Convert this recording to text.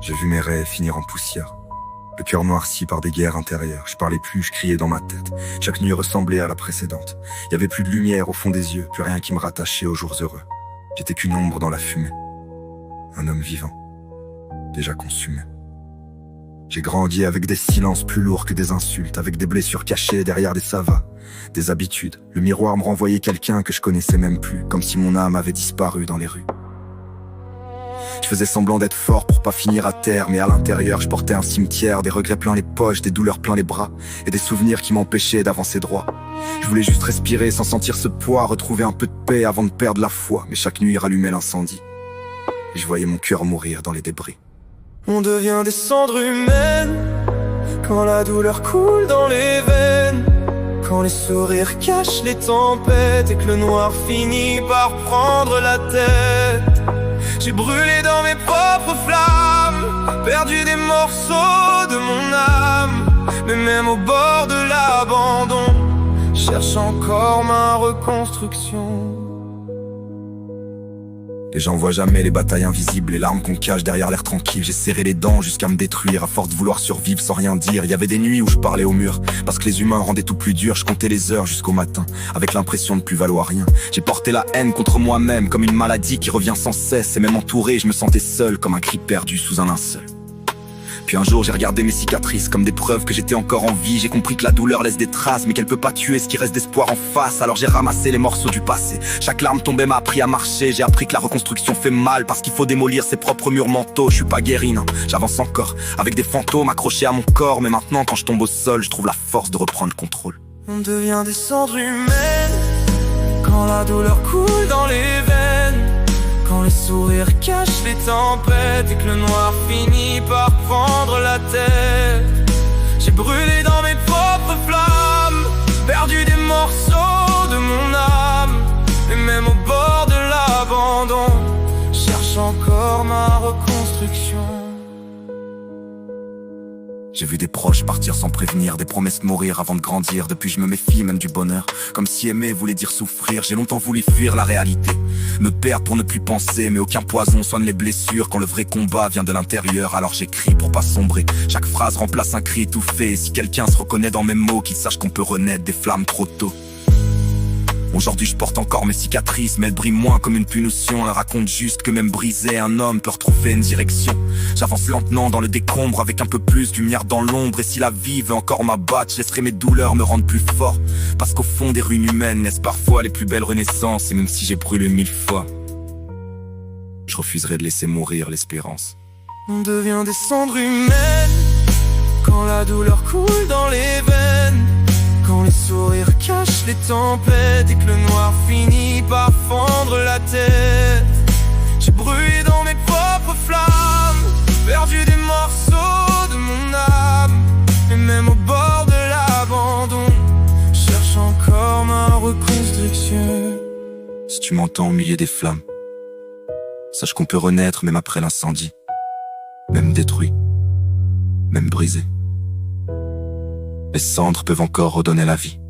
J'ai vu mes rêves finir en poussière. Le cœur noirci par des guerres intérieures. Je parlais plus, je criais dans ma tête. Chaque nuit ressemblait à la précédente. Il y avait plus de lumière au fond des yeux, plus rien qui me rattachait aux jours heureux. J'étais qu'une ombre dans la fumée. Un homme vivant, déjà consumé. J'ai grandi avec des silences plus lourds que des insultes, avec des blessures cachées derrière des savas, des habitudes. Le miroir me renvoyait quelqu'un que je connaissais même plus, comme si mon âme avait disparu dans les rues. Je faisais semblant d'être fort pour pas finir à terre, mais à l'intérieur je portais un cimetière, des regrets plein les poches, des douleurs plein les bras, et des souvenirs qui m'empêchaient d'avancer droit. Je voulais juste respirer sans sentir ce poids, retrouver un peu de paix avant de perdre la foi, mais chaque nuit rallumait l'incendie, et je voyais mon cœur mourir dans les débris. On devient des cendres humaines quand la douleur coule dans les veines, quand les sourires cachent les tempêtes et que le noir finit par prendre la tête. J'ai brûlé dans mes propres flammes, perdu des morceaux de mon âme, mais même au bord de l'abandon, je cherche encore ma reconstruction. Les gens voient jamais les batailles invisibles, les larmes qu'on cache derrière l'air tranquille. J'ai serré les dents jusqu'à me détruire, à force de vouloir survivre sans rien dire. Il y avait des nuits où je parlais au mur, parce que les humains rendaient tout plus dur. Je comptais les heures jusqu'au matin, avec l'impression de plus valoir rien. J'ai porté la haine contre moi-même, comme une maladie qui revient sans cesse. Et même entouré, je me sentais seul, comme un cri perdu sous un linceul. Puis un jour j'ai regardé mes cicatrices comme des preuves que j'étais encore en vie. J'ai compris que la douleur laisse des traces, mais qu'elle peut pas tuer ce qui reste d'espoir en face. Alors j'ai ramassé les morceaux du passé. Chaque larme tombée m'a appris à marcher. J'ai appris que la reconstruction fait mal, parce qu'il faut démolir ses propres murs mentaux. Je suis pas guéri, non, j'avance encore, avec des fantômes accrochés à mon corps. Mais maintenant quand je tombe au sol, je trouve la force de reprendre le contrôle. On devient des cendres humaines quand la douleur coule dans les veines, quand les sourires cachent les tempêtes et que le noir finit par prendre la tête. J'ai brûlé dans mes propres flammes, perdu des morceaux de mon âme, et même au bord de l'abandon, je cherche encore ma reconstruction. J'ai vu des proches partir sans prévenir, des promesses mourir avant de grandir. Depuis je me méfie même du bonheur, comme si aimer voulait dire souffrir. J'ai longtemps voulu fuir la réalité, me perdre pour ne plus penser, mais aucun poison soigne les blessures quand le vrai combat vient de l'intérieur. Alors j'écris pour pas sombrer, chaque phrase remplace un cri étouffé. Et si quelqu'un se reconnaît dans mes mots, qu'il sache qu'on peut renaître des flammes trop tôt. Aujourd'hui je porte encore mes cicatrices, mais elles brillent moins comme une punition. Elles racontent juste que même brisé, un homme peut retrouver une direction. J'avance lentement dans le décombre, avec un peu plus de lumière dans l'ombre. Et si la vie veut encore m'abattre, je laisserai mes douleurs me rendre plus fort, parce qu'au fond des ruines humaines naissent parfois les plus belles renaissances. Et même si j'ai brûlé 1000 fois, je refuserai de laisser mourir l'espérance. On devient des cendres humaines quand la douleur coule dans les veines, quand les sourires cachent les tempêtes et que le noir finit par fendre la tête. J'ai brûlé dans mes propres flammes, perdu des morceaux de mon âme, et même au bord de l'abandon, je cherche encore ma reconstruction. Si tu m'entends au milieu des flammes, sache qu'on peut renaître même après l'incendie, même détruit, même brisé. Les cendres peuvent encore redonner la vie.